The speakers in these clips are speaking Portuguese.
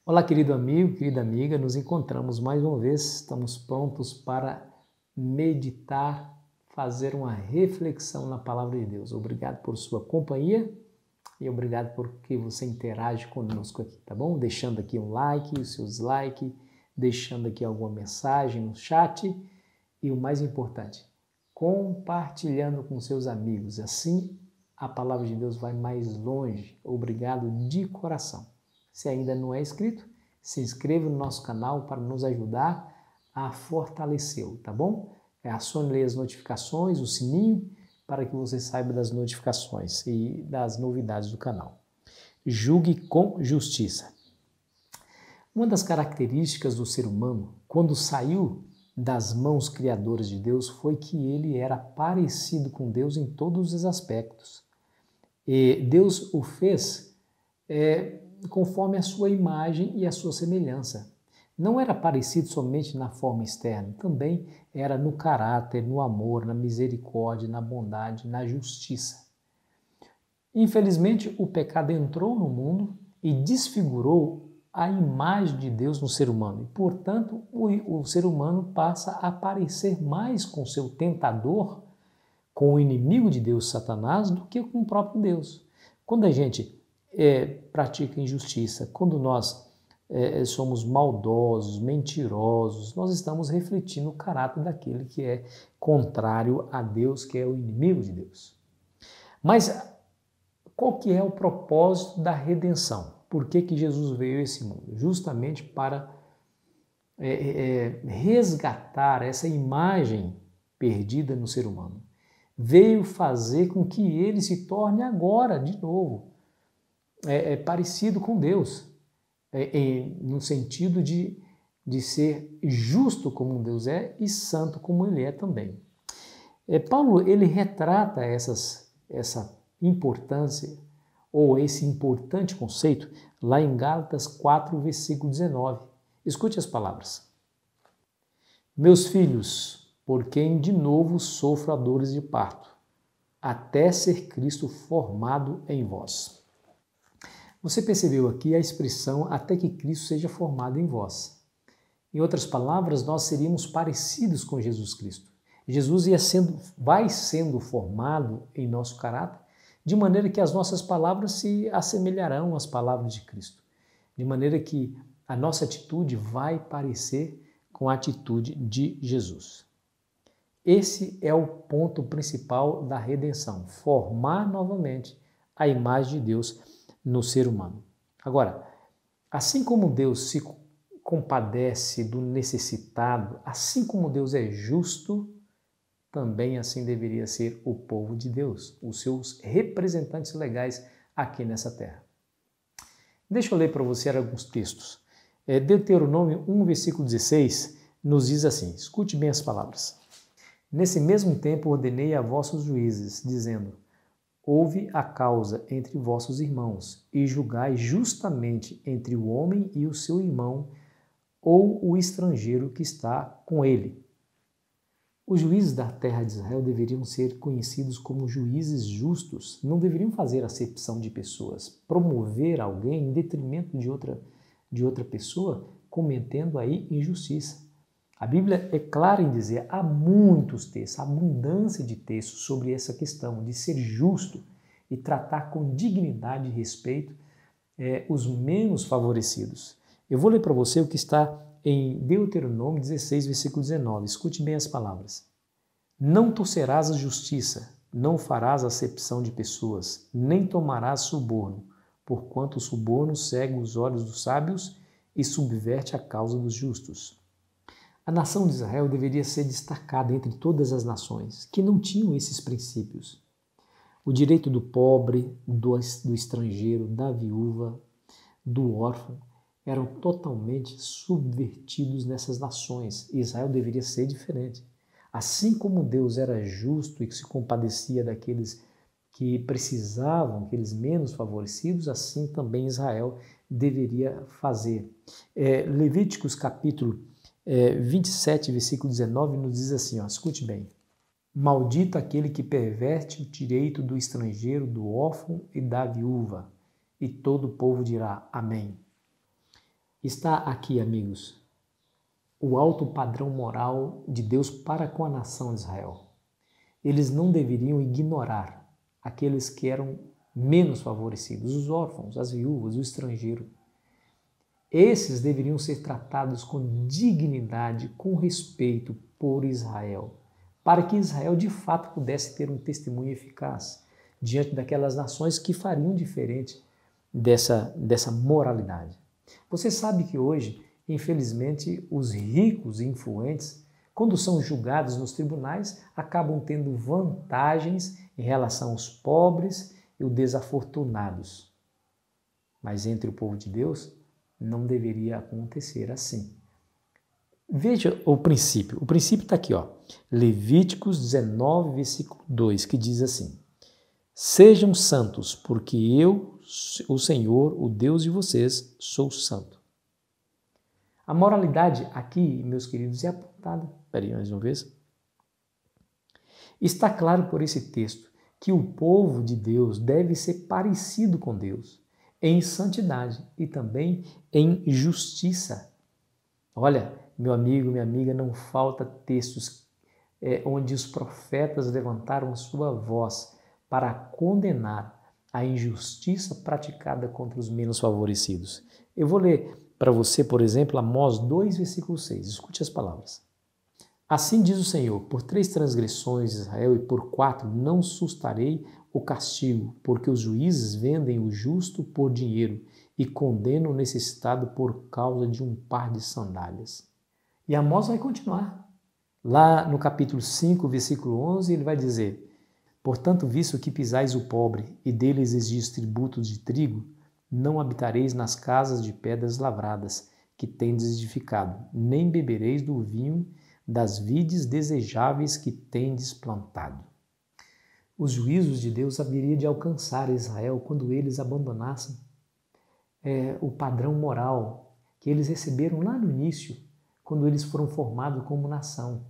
Olá, querido amigo, querida amiga, nos encontramos mais uma vez, estamos prontos para meditar, fazer uma reflexão na Palavra de Deus. Obrigado por sua companhia e obrigado por que você interage conosco aqui, tá bom? Deixando aqui um like, os seus likes, deixando aqui alguma mensagem no chat e o mais importante, compartilhando com seus amigos. Assim, a Palavra de Deus vai mais longe. Obrigado de coração. Se ainda não é inscrito, se inscreva no nosso canal para nos ajudar a fortalecê-lo, tá bom? Acione as notificações, o sininho, para que você saiba das notificações e das novidades do canal. Julgue com justiça. Uma das características do ser humano, quando saiu das mãos criadoras de Deus, foi que ele era parecido com Deus em todos os aspectos. E Deus o fez conforme a sua imagem e a sua semelhança. Não era parecido somente na forma externa, também era no caráter, no amor, na misericórdia, na bondade, na justiça. Infelizmente, o pecado entrou no mundo e desfigurou a imagem de Deus no ser humano. E, portanto, o ser humano passa a parecer mais com seu tentador, com o inimigo de Deus, Satanás, do que com o próprio Deus. Quando a gente pratica injustiça, quando nós somos maldosos, mentirosos, nós estamos refletindo o caráter daquele que é contrário a Deus, que é o inimigo de Deus. Mas qual que é o propósito da redenção? Por que Jesus veio a esse mundo? Justamente para resgatar essa imagem perdida no ser humano. Veio fazer com que ele se torne agora, de novo, parecido com Deus, no sentido de ser justo como Deus é e santo como ele é também. Paulo, ele retrata essa importância ou esse importante conceito lá em Gálatas 4, versículo 19. Escute as palavras. Meus filhos, por quem de novo sofro a dores de parto, até ser Cristo formado em vós. Você percebeu aqui a expressão até que Cristo seja formado em vós. Em outras palavras, nós seríamos parecidos com Jesus Cristo. Jesus vai sendo formado em nosso caráter, de maneira que as nossas palavras se assemelharão às palavras de Cristo. De maneira que a nossa atitude vai parecer com a atitude de Jesus. Esse é o ponto principal da redenção, formar novamente a imagem de Deus no ser humano. Agora, assim como Deus se compadece do necessitado, assim como Deus é justo, também assim deveria ser o povo de Deus, os seus representantes legais aqui nessa terra. Deixa eu ler para você alguns textos. Deuteronômio 1, versículo 16, nos diz assim, escute bem as palavras. Nesse mesmo tempo ordenei a vossos juízes, dizendo, ouve a causa entre vossos irmãos e julgai justamente entre o homem e o seu irmão ou o estrangeiro que está com ele. Os juízes da terra de Israel deveriam ser conhecidos como juízes justos, não deveriam fazer acepção de pessoas, promover alguém em detrimento de outra pessoa, cometendo aí injustiça. A Bíblia é clara em dizer, há muitos textos, abundância de textos sobre essa questão de ser justo e tratar com dignidade e respeito os menos favorecidos. Eu vou ler para você o que está em Deuteronômio 16, versículo 19. Escute bem as palavras. Não torcerás a justiça, não farás acepção de pessoas, nem tomarás suborno, porquanto o suborno cega os olhos dos sábios e subverte a causa dos justos. A nação de Israel deveria ser destacada entre todas as nações que não tinham esses princípios. O direito do pobre, do estrangeiro, da viúva, do órfão, eram totalmente subvertidos nessas nações. Israel deveria ser diferente. Assim como Deus era justo e que se compadecia daqueles que precisavam, aqueles menos favorecidos, assim também Israel deveria fazer. Levíticos capítulo 27, versículo 19, nos diz assim, escute bem. Maldito aquele que perverte o direito do estrangeiro, do órfão e da viúva. E todo o povo dirá, amém. Está aqui, amigos, o alto padrão moral de Deus para com a nação de Israel. Eles não deveriam ignorar aqueles que eram menos favorecidos, os órfãos, as viúvas, o estrangeiro. Esses deveriam ser tratados com dignidade, com respeito por Israel, para que Israel de fato pudesse ter um testemunho eficaz diante daquelas nações que fariam diferente dessa moralidade. Você sabe que hoje, infelizmente, os ricos e influentes, quando são julgados nos tribunais, acabam tendo vantagens em relação aos pobres e os desafortunados. Mas entre o povo de Deus, não deveria acontecer assim. Veja o princípio. O princípio está aqui, ó. Levíticos 19, versículo 2, que diz assim: Sejam santos, porque eu, o Senhor, o Deus de vocês, sou santo. A moralidade aqui, meus queridos, é apontada. Espera aí, mais uma vez. Está claro por esse texto que o povo de Deus deve ser parecido com Deus em santidade e também em justiça. Olha, meu amigo, minha amiga, não falta textos onde os profetas levantaram sua voz para condenar a injustiça praticada contra os menos favorecidos. Eu vou ler para você, por exemplo, Amós 2, versículo 6. Escute as palavras. Assim diz o Senhor, por 3 transgressões de Israel e por 4 não sustarei o castigo, porque os juízes vendem o justo por dinheiro e condenam o necessitado por causa de um par de sandálias. E Amós vai continuar. Lá no capítulo 5, versículo 11, ele vai dizer: Portanto, visto que pisais o pobre e dele exigis tributos de trigo, não habitareis nas casas de pedras lavradas que tendes edificado, nem bebereis do vinho das vides desejáveis que tendes plantado. Os juízos de Deus haveriam de alcançar Israel quando eles abandonassem o padrão moral que eles receberam lá no início, quando eles foram formados como nação.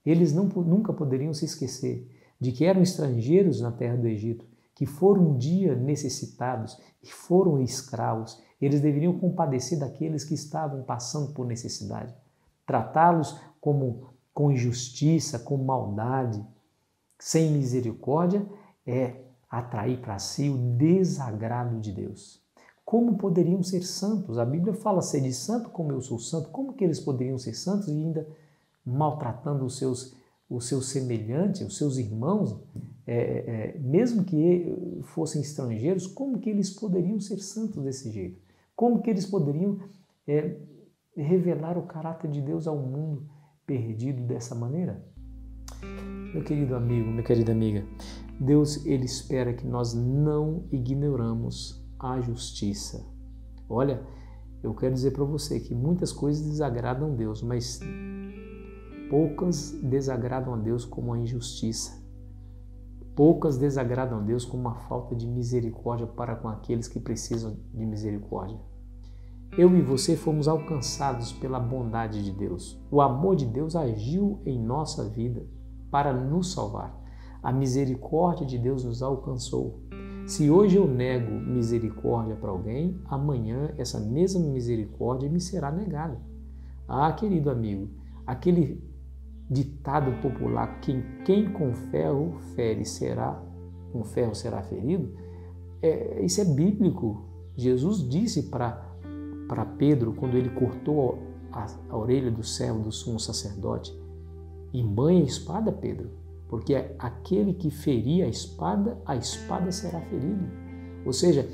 Eles nunca poderiam se esquecer de que eram estrangeiros na terra do Egito, que foram um dia necessitados e foram escravos. Eles deveriam compadecer daqueles que estavam passando por necessidade, tratá-los com injustiça, com maldade, sem misericórdia, é atrair para si o desagrado de Deus. Como poderiam ser santos? A Bíblia fala, sede santo como eu sou santo. Como que eles poderiam ser santos e ainda maltratando os seus semelhantes, os seus irmãos, mesmo que fossem estrangeiros? Como que eles poderiam ser santos desse jeito? Como que eles poderiam revelar o caráter de Deus ao mundo perdido dessa maneira? Meu querido amigo, minha querida amiga, Deus, Ele espera que nós não ignoramos a justiça. Olha, eu quero dizer para você que muitas coisas desagradam a Deus, mas poucas desagradam a Deus como a injustiça. Poucas desagradam a Deus como uma falta de misericórdia para com aqueles que precisam de misericórdia. Eu e você fomos alcançados pela bondade de Deus. O amor de Deus agiu em nossa vida para nos salvar. A misericórdia de Deus nos alcançou. Se hoje eu nego misericórdia para alguém, amanhã essa mesma misericórdia me será negada. Ah, querido amigo, aquele ditado popular, quem com ferro fere, com ferro será ferido, isso é bíblico. Jesus disse para Pedro, quando ele cortou a orelha do servo do sumo sacerdote: embanha a espada, Pedro, porque aquele que ferir a espada será ferido. Ou seja,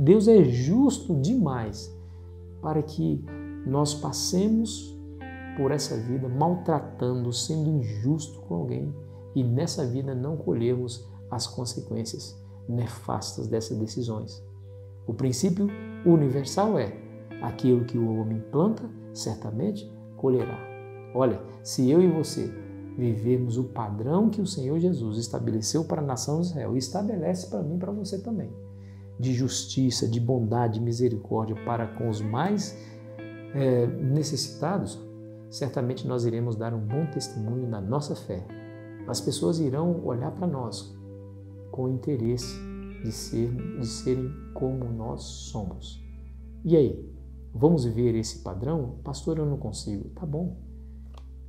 Deus é justo demais para que nós passemos por essa vida maltratando, sendo injusto com alguém e nessa vida não colhermos as consequências nefastas dessas decisões. O princípio universal é: aquilo que o homem planta, certamente colherá. Olha, se eu e você vivermos o padrão que o Senhor Jesus estabeleceu para a nação de Israel e estabelece para mim e para você também, de justiça, de bondade, de misericórdia para com os mais necessitados, certamente nós iremos dar um bom testemunho da nossa fé. As pessoas irão olhar para nós com interesse de serem como nós somos. E aí, Vamos viver esse padrão? Pastor, eu não consigo. Tá bom.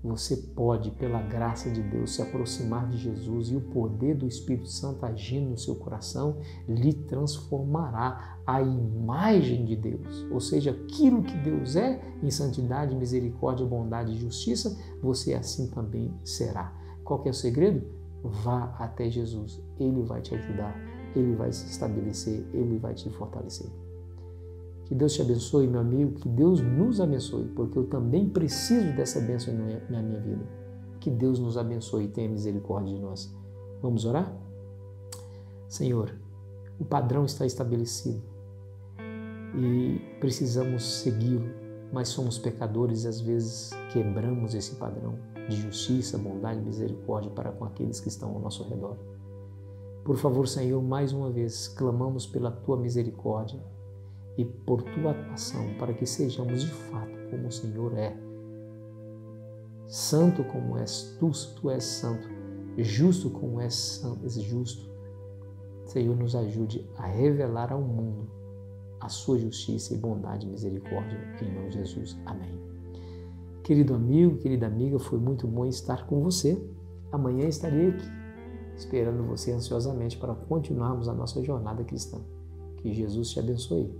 Você pode, pela graça de Deus, se aproximar de Jesus e o poder do Espírito Santo agindo no seu coração lhe transformará a imagem de Deus. Ou seja, aquilo que Deus é em santidade, misericórdia, bondade e justiça, você assim também será. Qual que é o segredo? Vá até Jesus. Ele vai te ajudar, Ele vai se estabelecer, Ele vai te fortalecer. Que Deus te abençoe, meu amigo, que Deus nos abençoe, porque eu também preciso dessa bênção na minha vida. Que Deus nos abençoe e tenha misericórdia de nós. Vamos orar? Senhor, o padrão está estabelecido e precisamos segui-lo, mas somos pecadores e às vezes quebramos esse padrão de justiça, bondade e misericórdia para com aqueles que estão ao nosso redor. Por favor, Senhor, mais uma vez, clamamos pela Tua misericórdia e por Tua atuação, para que sejamos de fato como o Senhor é. Santo como és, Tu és santo, justo como és justo. Senhor, nos ajude a revelar ao mundo a Sua justiça e bondade e misericórdia, em nome de Jesus. Amém. Querido amigo, querida amiga, foi muito bom estar com você. Amanhã estarei aqui, esperando você ansiosamente para continuarmos a nossa jornada cristã. Que Jesus te abençoe.